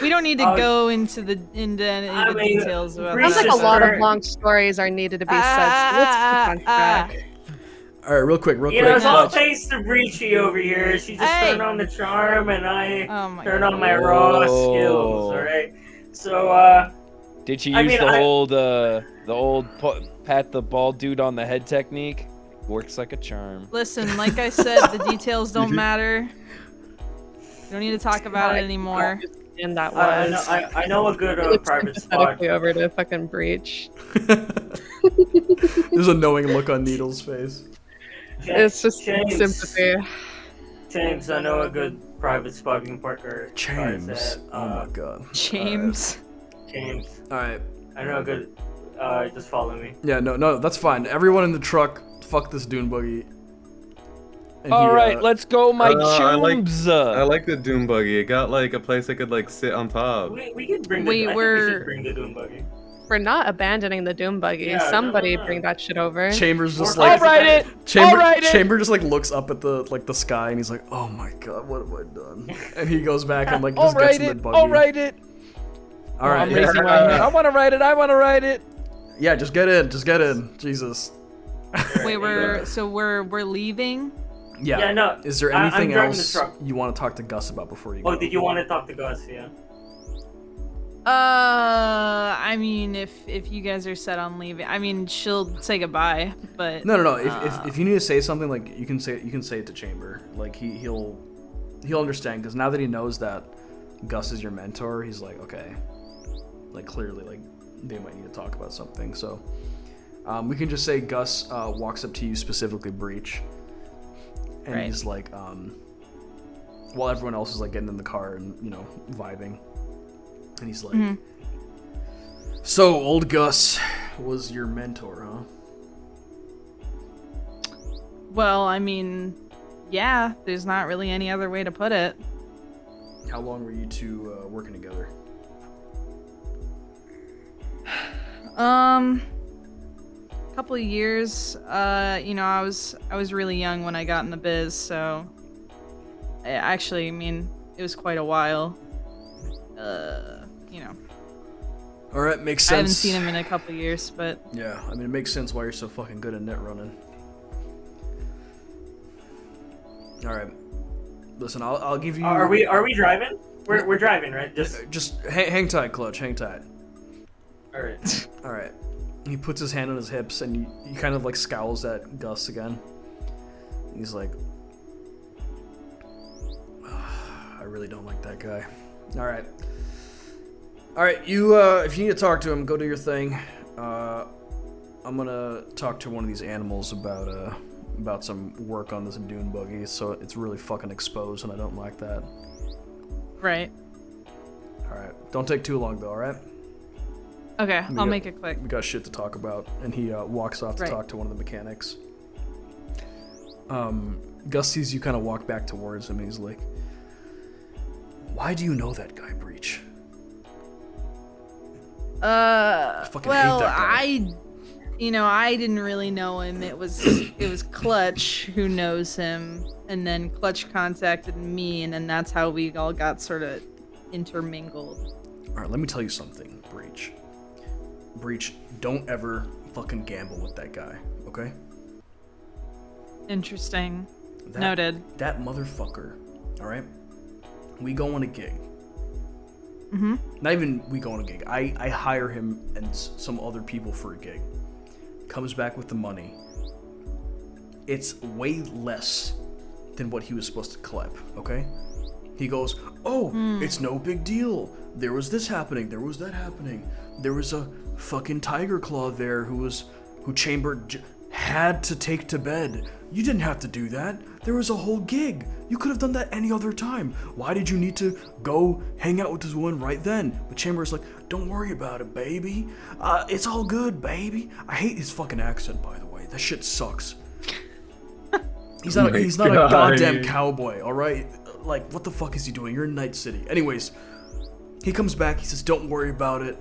We don't need to go into the details about Breach Sounds like that. a lot of Sister. long stories are needed to be said. So let's keep on track. All right, real quick. You know, it's all Clutch. thanks to Breachy over here. She just Hey. turned on the charm, and I Oh my turned God. on my raw Whoa. skills. All right. So, Did she I use mean, the old pat the bald dude on the head technique? Works like a charm. Listen, like I said, the details don't matter. We don't need to talk about it anymore. And that I was. know a good He looks private spot. sympathetically over to fucking Breach. There's a knowing look on Needle's face. It's just James. sympathy. James, I know a good private spot we can park our cars James. at. Oh my god. James. James, All right. I know a good. Just follow me. Yeah, no, that's fine. Everyone in the truck, fuck this dune buggy. And All he, right, let's go, my chooms. I like the Doom buggy. It got like a place I could like sit on top. We could bring the. Wait, I think we we're- should bring the Doom buggy. We're not abandoning the Doom buggy. Yeah, no, Somebody no, no. bring that shit over. Chambers just Or like I'll ride it. Chamber, I'll ride it. Chamber just like looks up at the sky and he's like, "Oh my god, what have I done?" And he goes back and like I'll just gets ride in the it. buggy. I'll ride it. All right, I'm raising my hand. I want to ride it. I want to ride it. yeah, just get in, Jesus. Wait, we're leaving. Yeah. Yeah, no. Is there I'm anything driving the else truck. you want to talk to Gus about before you go? Oh, did you want to talk to Gus? Yeah. I mean, if you guys are set on leaving, I mean, she'll say goodbye, but No. If you need to say something, like you can say it to Chamber. Like he'll understand because now that he knows that Gus is your mentor, he's like, okay, like clearly, like they might need to talk about something. So we can just say Gus walks up to you, specifically Breach, and Right. he's like, while everyone else is like getting in the car and vibing, and he's like, "So old Gus was your mentor, huh?" well, I mean, yeah, there's not really any other way to put it. How long were you two working together? Couple of years. I was really young when I got in the biz, so actually, I mean, it was quite a while. All right, makes sense. I haven't seen him in a couple of years, but Yeah, I mean, it makes sense why you're so fucking good at net running. All right, listen, I'll give you. Are we driving? We're driving, right? Just hang tight, Clutch. Hang tight. All right. All right. He puts his hand on his hips and he kind of like scowls at Gus again. He's like, I really don't like that guy. All right. All right, you if you need to talk to him, go do your thing. I'm gonna talk to one of these animals about some work on this dune buggy, so it's really fucking exposed, and I don't like that. right. All right, don't take too long though. All right. Okay, We I'll got- make it quick. We got shit to talk about, and he walks off to Right. talk to one of the mechanics. Gus sees you kind of walk back towards him, and he's like, "Why do you know that guy, Breach?" fucking hate Well, that guy. I didn't really know him. It was Clutch who knows him, and then Clutch contacted me, and then that's how we all got sort of intermingled. All right, let me tell you something, Breach. Breach, don't ever fucking gamble with that guy, okay? Interesting. That, Noted. That motherfucker, all right? We go on a gig. Mm-hmm. Not even we go on a gig. I hire him and some other people for a gig. Comes back with the money. It's way less than what he was supposed to collect, okay? He goes, "Oh, it's no big deal. There was this happening. There was that happening. There was a fucking tiger claw there who Chamber had to take to bed You didn't have to do that. There was a whole gig. You could have done that any other time. Why did you need to go hang out with this woman right then? But Chamber's like, don't worry about it, baby. It's all good, baby. I hate his fucking accent, by the way. That shit sucks. He's not a goddamn cowboy, alright? Like, what the fuck is he doing? You're in Night City. Anyways, he comes back. He says, don't worry about it.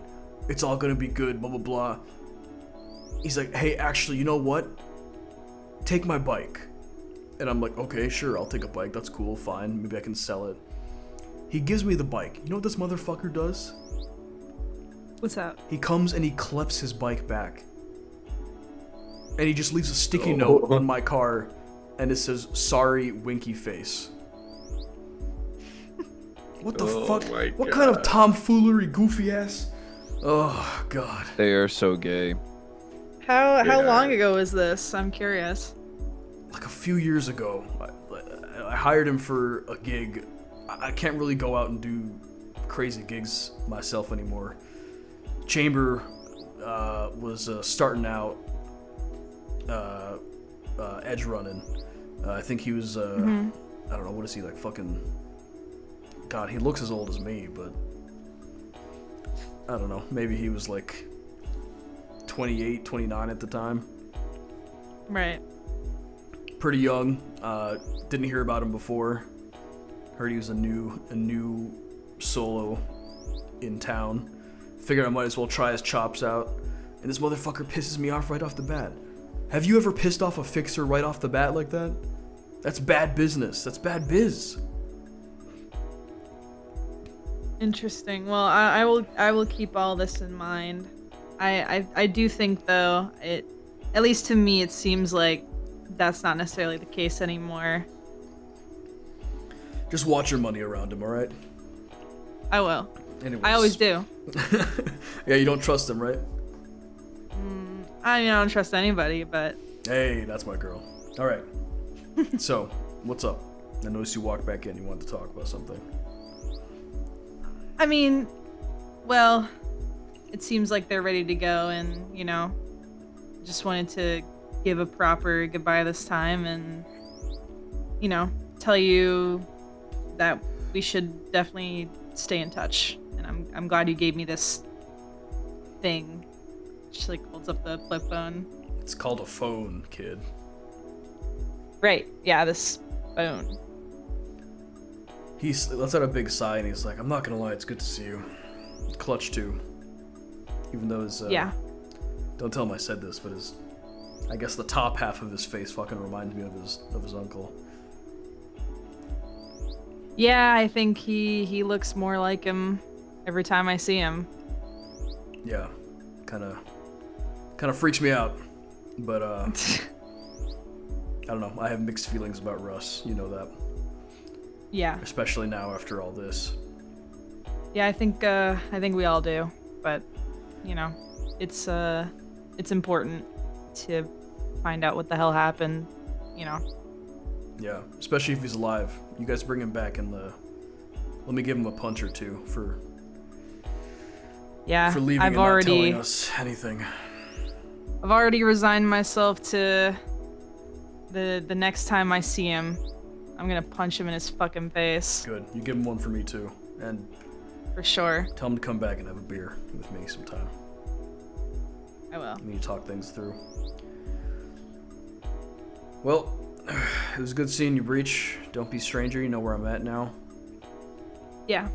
It's all gonna be good, blah, blah, blah. He's like, hey, actually, you know what? Take my bike. And I'm like, okay, sure, I'll take a bike. That's cool, fine. Maybe I can sell it. He gives me the bike. You know what this motherfucker does? What's that? He comes and he clips his bike back. And he just leaves a sticky note on my car, and it says, sorry, winky face. What the fuck? What kind of tomfoolery, goofy ass? Oh, God. They are so gay. How long ago was this? I'm curious. Like a few years ago. I hired him for a gig. I can't really go out and do crazy gigs myself anymore. Chamber was starting out edge running. I think he was, I don't know, what is he, like fucking... God, he looks as old as me, but... I don't know, maybe he was like 28, 29 at the time. Right. Pretty young. Didn't hear about him before. Heard he was a new solo in town. Figured I might as well try his chops out. And this motherfucker pisses me off right off the bat. Have you ever pissed off a fixer right off the bat like that? That's bad business. That's bad biz. Interesting. Well, I will keep all this in mind. I do think though, at least to me, it seems like that's not necessarily the case anymore. Just watch your money around him, alright? I will. Anyways. I always do. Yeah, you don't trust him, right? I mean, I don't trust anybody, but... Hey, that's my girl. Alright. So, what's up? I noticed you walked back in. You wanted to talk about something. I mean, well, it seems like they're ready to go, and, you know, just wanted to give a proper goodbye this time and, you know, tell you that we should definitely stay in touch. And I'm glad you gave me this thing. She, like, holds up the flip phone. It's called a phone, kid. Right, yeah, this phone. He lets out a big sigh and he's like, I'm not gonna lie, it's good to see you. Clutch too. Even though his, yeah. Don't tell him I said this, but I guess the top half of his face fucking reminds me of his uncle. Yeah, I think he looks more like him every time I see him. Yeah, kind of freaks me out, but I don't know. I have mixed feelings about Russ. You know that. Yeah. Especially now after all this. Yeah, I think we all do, but you know, it's important to find out what the hell happened. You know. Yeah, especially if he's alive. You guys bring him back and let me give him a punch or two for leaving and not telling us anything. I've already resigned myself to the next time I see him, I'm gonna punch him in his fucking face. Good. You give him one for me too, and for sure. Tell him to come back and have a beer with me sometime. I will. We need to talk things through. Well, it was good seeing you, Breach. Don't be a stranger. You know where I'm at now. Yeah.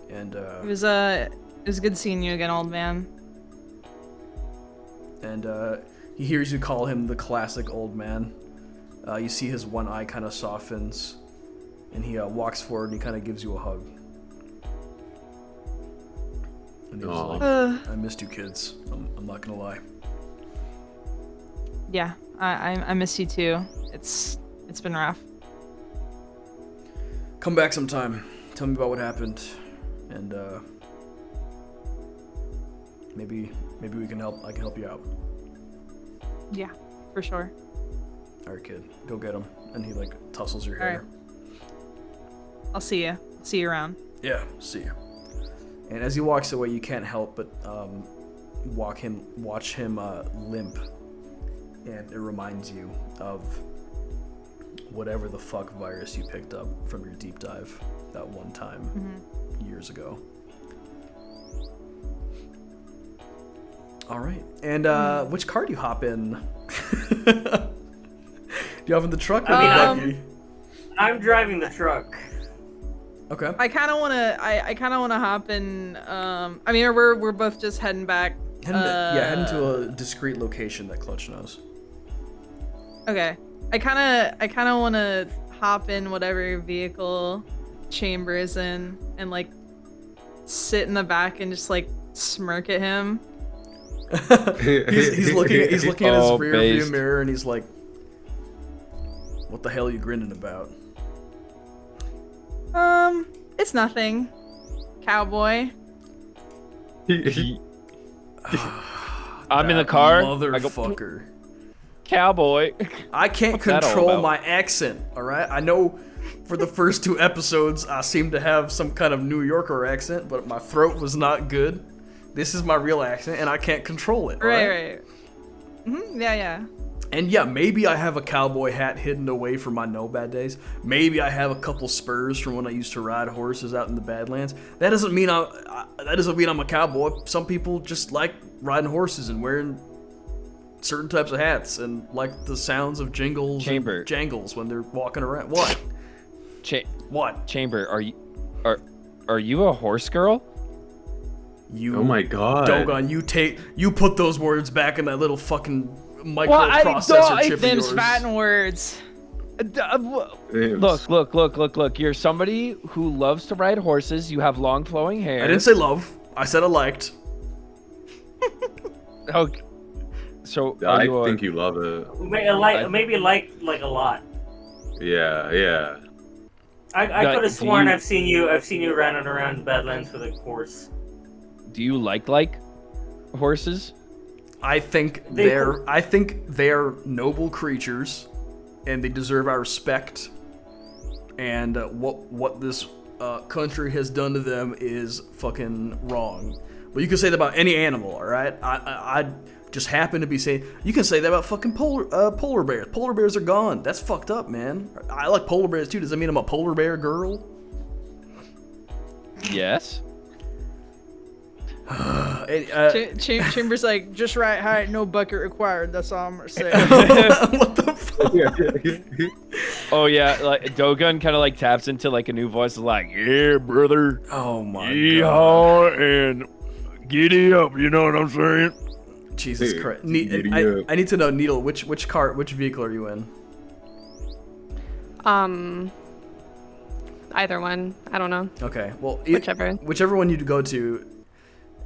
And it was good seeing you again, old man. And he hears you call him the classic old man. You see his one eye kind of softens, and he walks forward and he kind of gives you a hug. And he was like, I missed you kids. I'm not gonna lie. Yeah, I miss you too. It's been rough. Come back sometime. Tell me about what happened, and maybe we can help. I can help you out. Yeah, for sure. All right, kid. Go get him. And he like tussles your hair. Right. I'll see you. See you around. Yeah, see you. And as he walks away, you can't help but watch him limp, and it reminds you of whatever the fuck virus you picked up from your deep dive that one time years ago. All right. And which car do you hop in? Do you hop in the truck or the buggy? I'm driving the truck. Okay. I kind of want to hop in. I mean, we're both just heading back. Heading to a discreet location that Clutch knows. Okay. I kind of want to hop in whatever vehicle Chamber is in and like sit in the back and just like smirk at him. he's looking at his rear view based. mirror and he's like, "What the hell are you grinning about?" It's nothing, cowboy. I'm in the car. I go, Motherfucker. cowboy. I can't What's that all control about? my accent, alright? I know for the first 2 episodes I seem to have some kind of New Yorker accent, but my throat was not good. This is my real accent and I can't control it. Right. Yeah. And yeah, maybe I have a cowboy hat hidden away from my no bad days. Maybe I have a couple spurs from when I used to ride horses out in the Badlands. That doesn't mean I'm a cowboy. Some people just like riding horses and wearing certain types of hats and like the sounds of jingles Chamber. and jangles when they're walking around. What? What? Chamber, are you a horse girl? You Oh my god. Dogan, you put those words back in that little fucking microprocessor chip of Them's yours. fighting words. Look. You're somebody who loves to ride horses. You have long flowing hair. I didn't say love. I said I liked. Okay. So I you think you love it. Maybe like a lot. Yeah. I could have sworn I've seen you running around the Badlands with a horse. Do you like horses? I think they're noble creatures, and they deserve our respect. And what this country has done to them is fucking wrong. But you can say that about any animal, all right? I just happen to be saying you can say that about fucking polar bears. Polar bears are gone. That's fucked up, man. I like polar bears too. Does that mean I'm a polar bear girl? Yes. Chamber's like, just right height, no bucket required. That's all I'm gonna say. What the fuck? Oh yeah, like Dogan kind of like taps into like a new voice, like, "Yeah, brother. Oh my god. Yeehaw and giddy up, you know what I'm saying? Jesus Dude, Christ. giddy I need to know, Needle, which vehicle are you in? Either one. I don't know. Okay, well, whichever one you go to.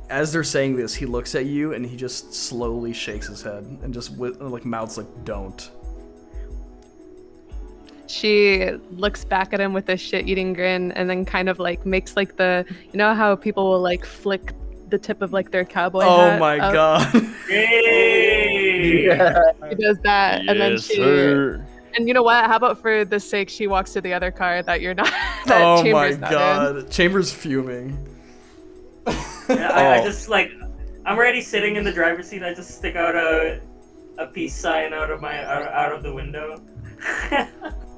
As they're saying this, he looks at you and he just slowly shakes his head and just like mouths like, "Don't." She looks back at him with a shit-eating grin and then kind of like makes like the, you know how people will like flick the tip of like their cowboy hat Oh my up? god. Hey! She does that and then she sir. and you know what, how about for the sake she walks to the other car that you're not that Oh my Chamber's not in. god. Chamber's fuming. I just like, I'm already sitting in the driver's seat. I just stick out a peace sign out of the window.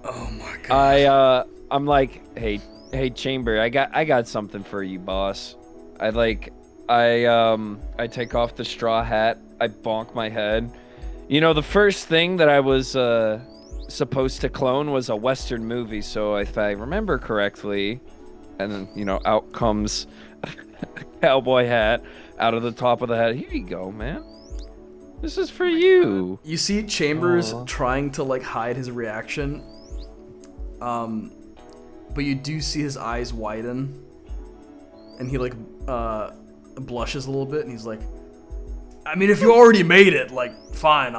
Oh my god. I'm like, hey Chamber, I got something for you, boss. I take off the straw hat, I bonk my head. You know, the first thing that I was supposed to clone was a Western movie, so if I remember correctly, and then, you know, out comes a cowboy hat out of the top of the head. Here you go, man. This is for you. You see Chambers trying to like hide his reaction. But you do see his eyes widen. And he like blushes a little bit and he's like, I mean, if you already made it, like, fine,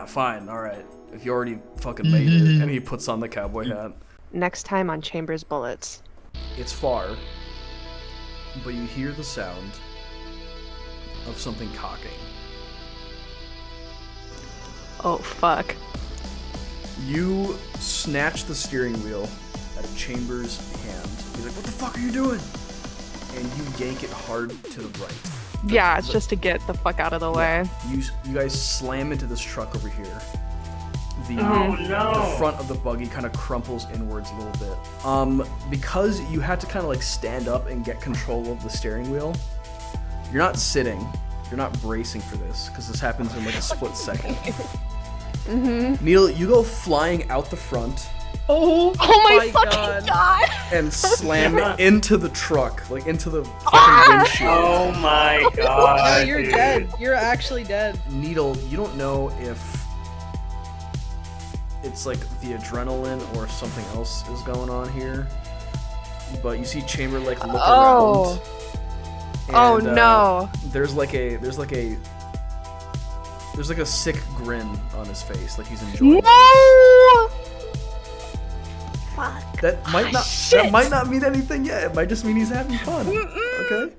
fine, alright. If you already fucking made it. And he puts on the cowboy hat. Next time on Chamber's Bullets. It's far, but you hear the sound of something cocking. Oh fuck. You snatch the steering wheel out of Chambers' hand. He's like, "What the fuck are you doing?" And you yank it hard to the right. Yeah, it's just to get the fuck out of the way. You guys slam into this truck over here. the no. front of the buggy kind of crumples inwards a little bit. Because you had to kind of like stand up and get control of the steering wheel, you're not sitting, you're not bracing for this, because this happens in like a split second. Needle, you go flying out the front Oh my fucking god! and slam into the truck, like into the fucking windshield. Oh my god. No, you're dude. dead. You're actually dead. Needle, you don't know if it's like the adrenaline or something else is going on here, but you see Chamber like look around. Oh and, no. There's like a sick grin on his face, like he's enjoying it. No! Fuck. That might not mean anything yet. It might just mean he's having fun. Okay?